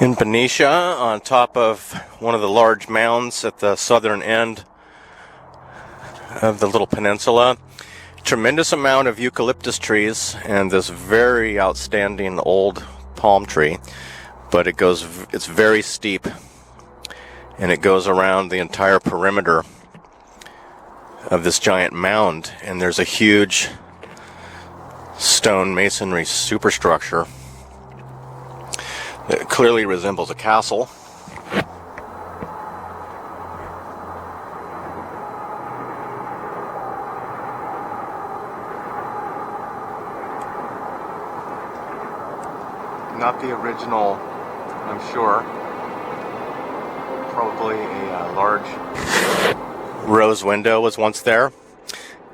In Benicia, on top of one of the large mounds at the southern end of the little peninsula, tremendous amount of eucalyptus trees and this very outstanding old palm tree, but it's very steep and it goes around the entire perimeter of this giant mound, and there's a huge stone masonry superstructure that clearly resembles a castle. Not the original, I'm sure. Probably a large rose window was once there.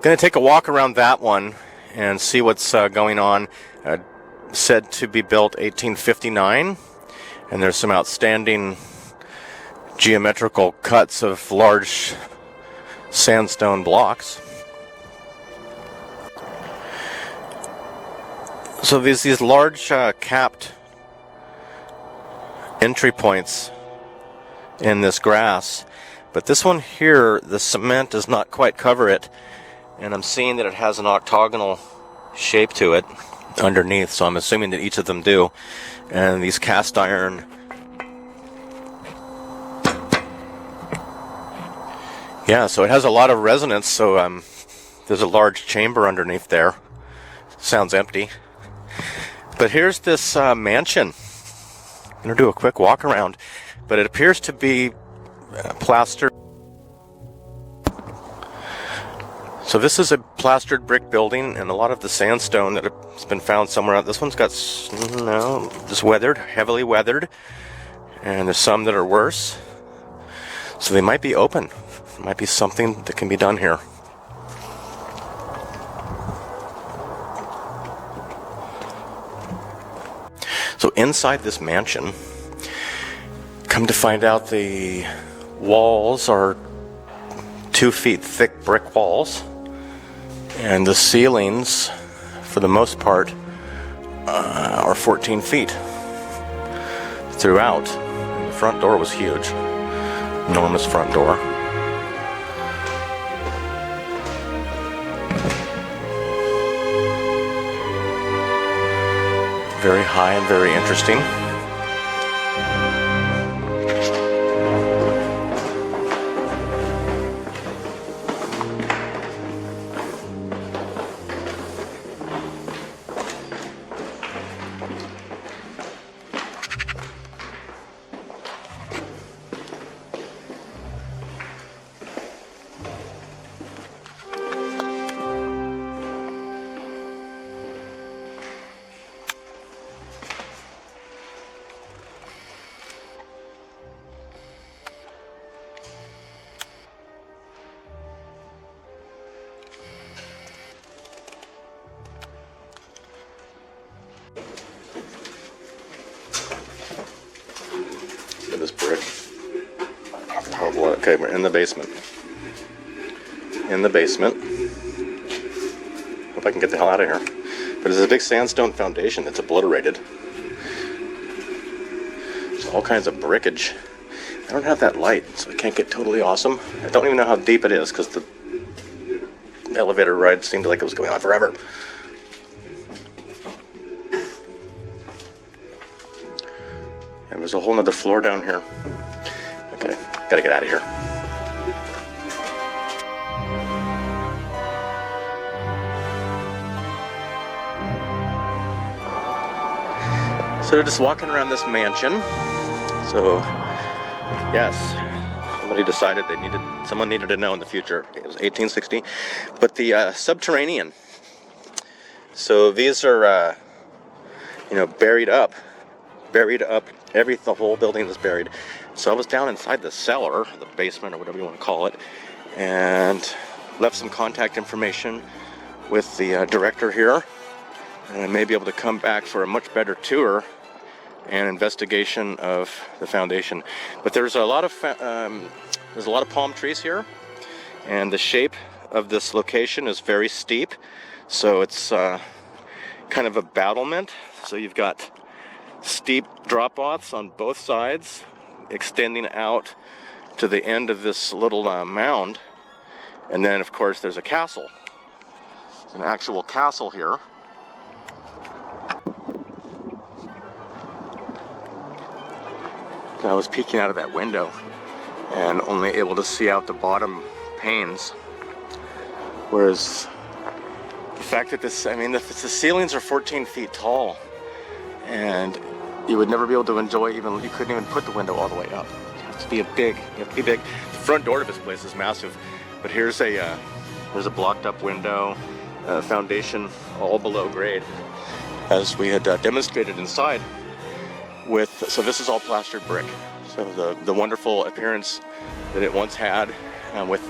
Going to take a walk around that one and see what's going on. Said to be built 1859, and there's some outstanding geometrical cuts of large sandstone blocks. So these large capped entry points in this grass, but this one here, the cement does not quite cover it, and I'm seeing that it has an octagonal shape to it underneath, so I'm assuming that each of them do. And these cast iron so it has a lot of resonance, so there's a large chamber underneath there. Sounds empty. But here's this mansion. I'm going to do a quick walk around, but it appears to be plastered. So this is a plastered brick building, and a lot of the sandstone that has been found somewhere else. This one's got just weathered, heavily weathered, and there's some that are worse. So they might be open. There might be something that can be done here. So inside this mansion, come to find out the walls are 2 feet thick brick walls. And the ceilings, for the most part, are 14 feet throughout. And the front door was huge. Enormous front door. Very high and very interesting. This brick. Okay, we're in the basement. In the basement. Hope I can get the hell out of here. But it's a big sandstone foundation that's obliterated. There's all kinds of brickage. I don't have that light, so I can't get totally awesome. I don't even know how deep it is, because the elevator ride seemed like it was going on forever. And there's a whole nother floor down here. Okay, gotta get out of here. So just walking around this mansion. So, yes, somebody decided someone needed to know in the future. It was 1860. But the subterranean. So these are, buried up. The whole building is buried. So I was down inside the cellar, the basement, or whatever you want to call it, and left some contact information with the director here, and I may be able to come back for a much better tour and investigation of the foundation. But there's a lot of palm trees here, and the shape of this location is very steep, so it's kind of a battlement. So you've got steep drop-offs on both sides, extending out to the end of this little mound. And then, of course, there's a castle. It's an actual castle here. I was peeking out of that window and only able to see out the bottom panes. Whereas the fact that this, I mean, the ceilings are 14 feet tall, and you would never be able to enjoy even, you couldn't even put the window all the way up. You have to be big. The front door of this place is massive, but here's a blocked up window, foundation all below grade, as we had demonstrated inside. So this is all plastered brick. So the wonderful appearance that it once had, with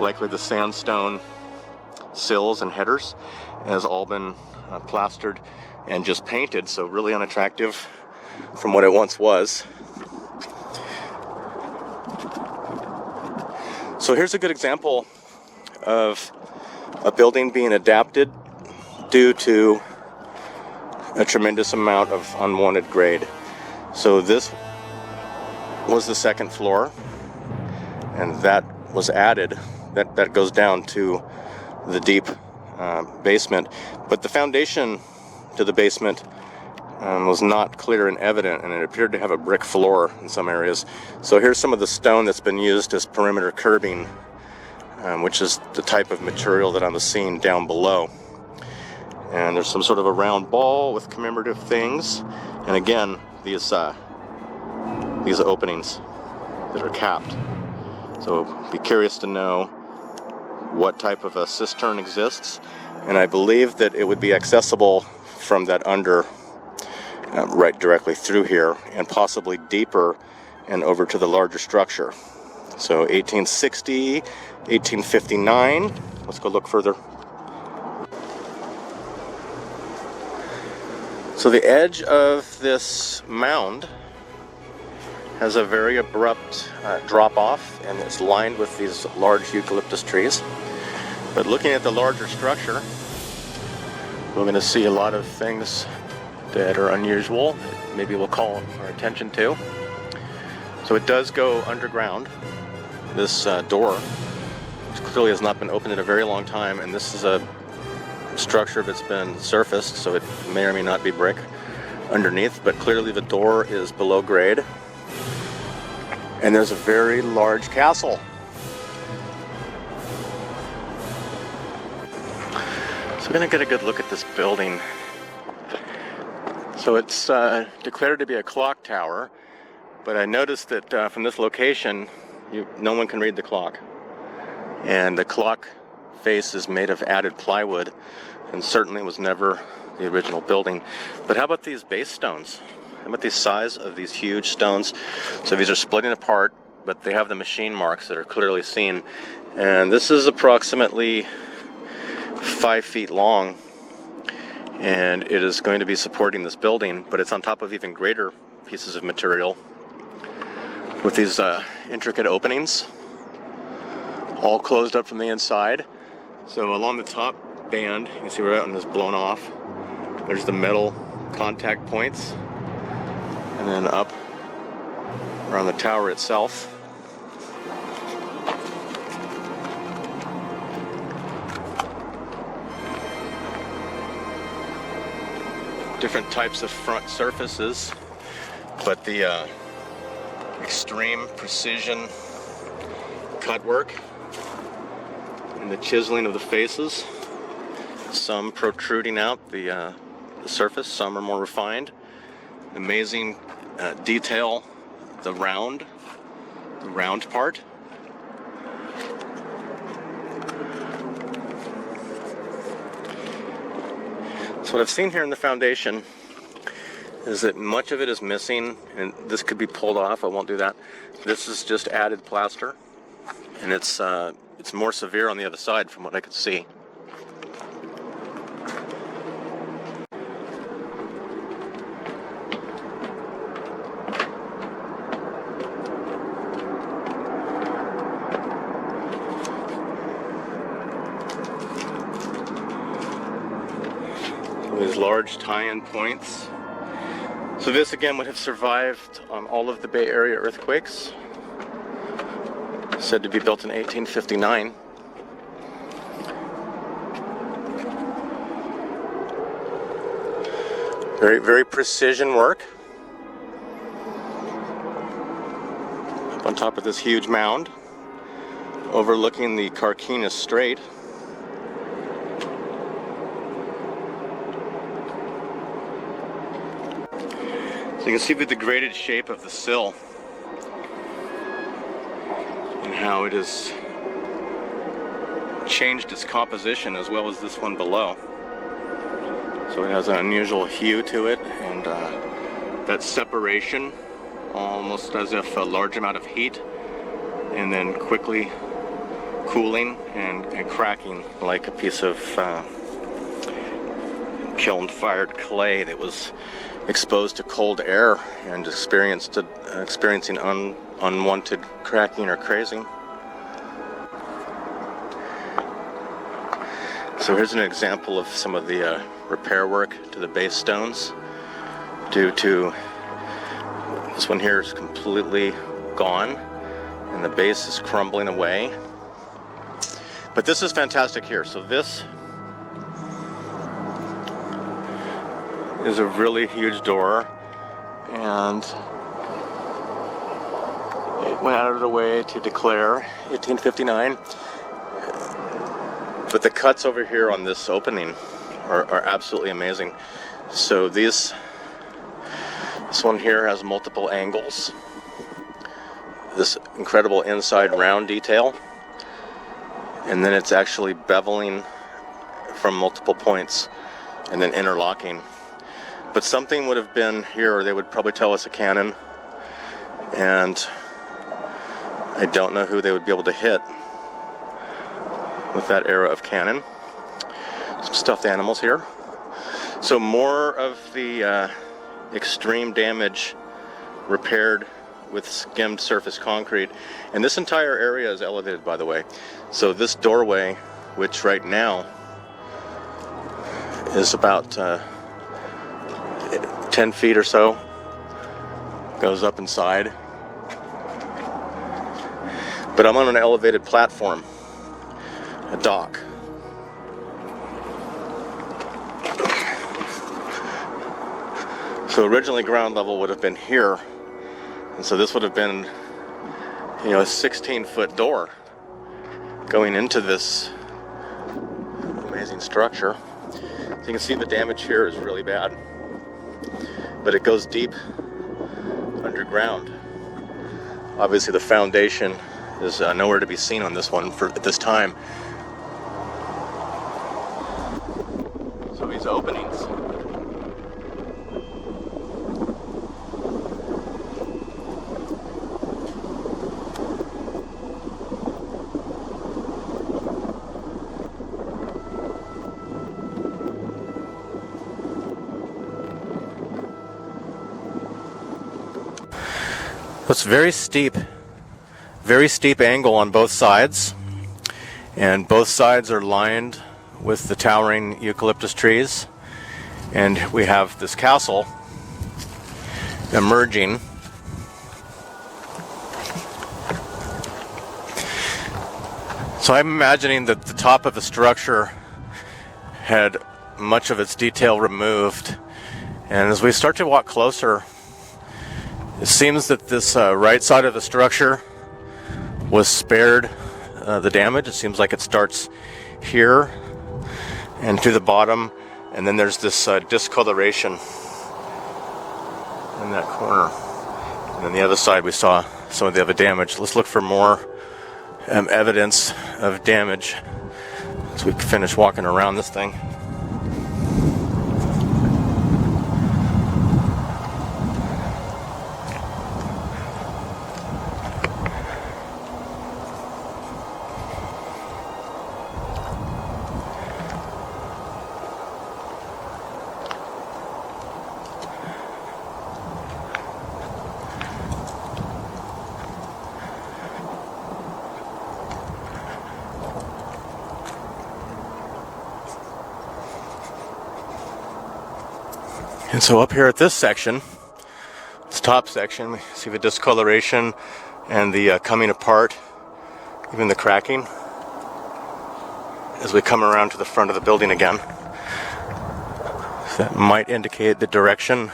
likely the sandstone sills and headers, has all been plastered and just painted. So really unattractive from what it once was. So here's a good example of a building being adapted due to a tremendous amount of unwanted grade. So this was the second floor, and that was added. That goes down to the deep basement, but the foundation to the basement was not clear and evident, and it appeared to have a brick floor in some areas. So here's some of the stone that's been used as perimeter curbing, which is the type of material that I'm seeing down below. And there's some sort of a round ball with commemorative things, and again, these openings that are capped. So be curious to know what type of a cistern exists, and I believe that it would be accessible from that under, right directly through here, and possibly deeper and over to the larger structure. So 1860, 1859. Let's go look further. So the edge of this mound has a very abrupt drop-off, and it's lined with these large eucalyptus trees. But looking at the larger structure, we're going to see a lot of things that are unusual, that maybe we'll call our attention to. So it does go underground, this door, which clearly has not been opened in a very long time, and this is a structure that's been surfaced, so it may or may not be brick underneath, but clearly the door is below grade. And there's a very large castle. So we're going to get a good look at this building. So it's declared to be a clock tower, but I noticed that from this location, no one can read the clock. And the clock face is made of added plywood, and certainly was never the original building. But how about these base stones? How about the size of these huge stones? So these are splitting apart, but they have the machine marks that are clearly seen. And this is approximately 5 feet long, and it is going to be supporting this building, but it's on top of even greater pieces of material with these intricate openings, all closed up from the inside. So along the top band, you can see where that one is blown off. There's the metal contact points, and then up around the tower itself. Different types of front surfaces, but the extreme precision cut work and the chiseling of the faces, some protruding out the surface, some are more refined. Amazing detail, the round part. So what I've seen here in the foundation is that much of it is missing, and this could be pulled off. I won't do that. This is just added plaster, and it's more severe on the other side from what I could see. These large tie-in points So this again would have survived all of the Bay Area earthquakes, said to be built in 1859. Very, very precision work. Up on top of this huge mound, overlooking the Carquinez Strait. So you can see the degraded shape of the sill and how it has changed its composition, as well as this one below. So it has an unusual hue to it, and that separation, almost as if a large amount of heat and then quickly cooling and cracking like a piece of kiln fired clay that was exposed to cold air and experiencing unwanted cracking or crazing. So here's an example of some of the repair work to the base stones, due to this one here is completely gone and the base is crumbling away. But this is fantastic here. So this is a really huge door, and it went out of the way to declare 1859. But the cuts over here on this opening are absolutely amazing. So this one here has multiple angles, this incredible inside round detail, and then it's actually beveling from multiple points and then interlocking. But something would have been here, or they would probably tell us a cannon, and I don't know who they would be able to hit with that era of cannon. Some stuffed animals here. So more of the extreme damage repaired with skimmed surface concrete. And this entire area is elevated, by the way. So this doorway, which right now is about 10 feet or so, goes up inside. But I'm on an elevated platform, a dock. So originally ground level would have been here, and so this would have been, a 16-foot door going into this amazing structure. So you can see the damage here is really bad, but it goes deep underground. Obviously the foundation is nowhere to be seen on this one at this time. So these openings, it's very steep angle on both sides, and both sides are lined with the towering eucalyptus trees, and we have this castle emerging. So I'm imagining that the top of the structure had much of its detail removed, and as we start to walk closer, it seems that this right side of the structure was spared the damage. It seems like it starts here and to the bottom, and then there's this discoloration in that corner. And on the other side we saw some of the other damage. Let's look for more evidence of damage as we finish walking around this thing. And so up here at this section, top section. See the discoloration and the coming apart, even the cracking, as we come around to the front of the building again. So that might indicate the direction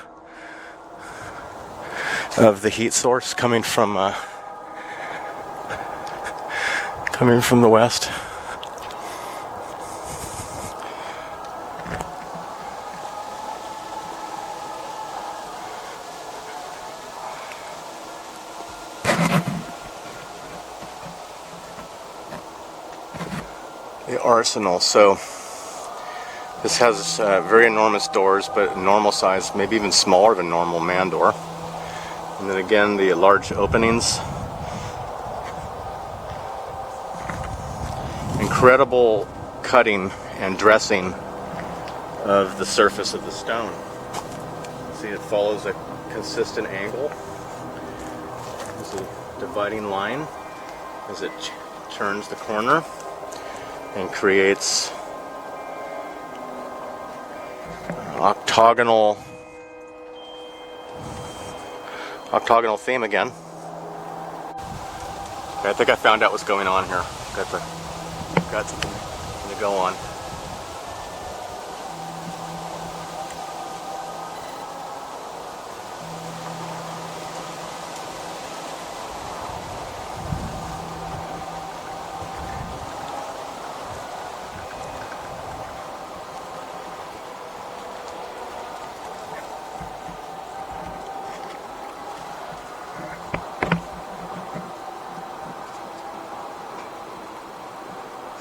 of the heat source coming from the west. The arsenal. So this has very enormous doors, but normal size, maybe even smaller than normal man door. And then again, the large openings. Incredible cutting and dressing of the surface of the stone. See, it follows a consistent angle. There's a dividing line as it turns the corner and creates an octagonal theme again. Okay, I think I found out what's going on here. Got something to go on.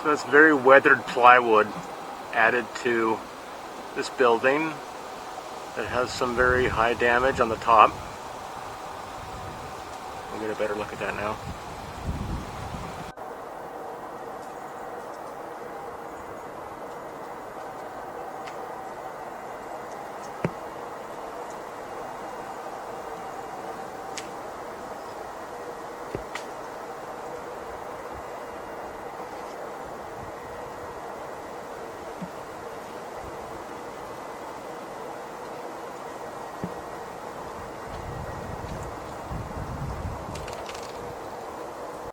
So that's very weathered plywood added to this building that has some very high damage on the top. We'll get a better look at that now.